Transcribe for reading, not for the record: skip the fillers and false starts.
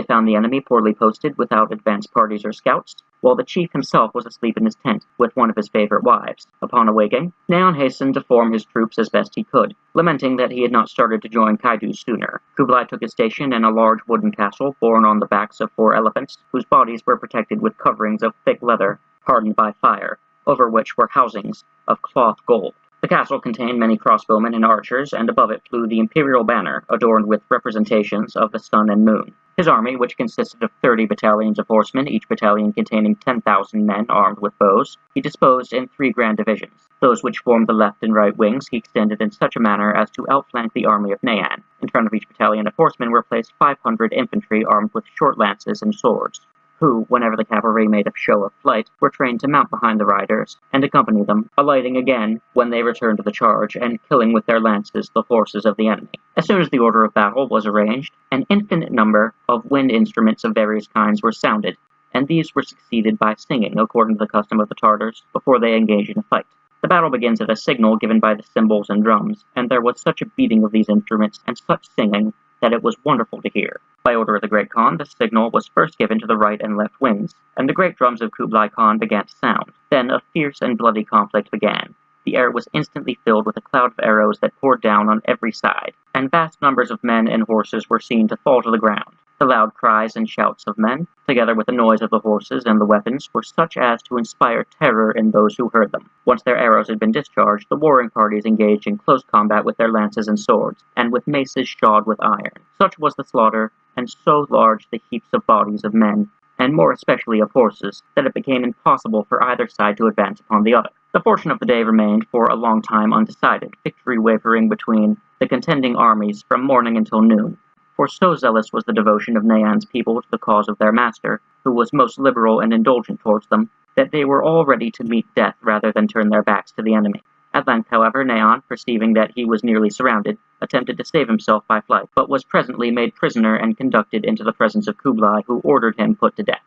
They found the enemy poorly posted without advance parties or scouts, while the chief himself was asleep in his tent with one of his favorite wives. Upon awaking, Naon hastened to form his troops as best he could, lamenting that he had not started to join Kaidu sooner. Kublai took his station in a large wooden castle borne on the backs of 4 elephants, whose bodies were protected with coverings of thick leather, hardened by fire, over which were housings of cloth gold. The castle contained many crossbowmen and archers, and above it flew the imperial banner, adorned with representations of the sun and moon. His army, which consisted of 30 battalions of horsemen, each battalion containing 10,000 men armed with bows, he disposed in 3 grand divisions. Those which formed the left and right wings he extended in such a manner as to outflank the army of Nayan. In front of each battalion of horsemen were placed 500 infantry armed with short lances and swords, who, whenever the cavalry made a show of flight, were trained to mount behind the riders and accompany them, alighting again when they returned to the charge, and killing with their lances the horses of the enemy. As soon as the order of battle was arranged, an infinite number of wind instruments of various kinds were sounded, and these were succeeded by singing, according to the custom of the Tartars, before they engage in a fight. The battle begins at a signal given by the cymbals and drums, and there was such a beating of these instruments and such singing that it was wonderful to hear. By order of the Great Khan, the signal was first given to the right and left wings, and the great drums of Kublai Khan began to sound. Then a fierce and bloody conflict began. The air was instantly filled with a cloud of arrows that poured down on every side, and vast numbers of men and horses were seen to fall to the ground. The loud cries and shouts of men, together with the noise of the horses and the weapons, were such as to inspire terror in those who heard them. Once their arrows had been discharged, the warring parties engaged in close combat with their lances and swords, and with maces shod with iron. Such was the slaughter, and so large the heaps of bodies of men, and more especially of horses, that it became impossible for either side to advance upon the other. The fortune of the day remained for a long time undecided, victory wavering between the contending armies from morning until noon. For so zealous was the devotion of Nayan's people to the cause of their master, who was most liberal and indulgent towards them, that they were all ready to meet death rather than turn their backs to the enemy. At length, however, Nayan, perceiving that he was nearly surrounded, attempted to save himself by flight, but was presently made prisoner and conducted into the presence of Kublai, who ordered him put to death.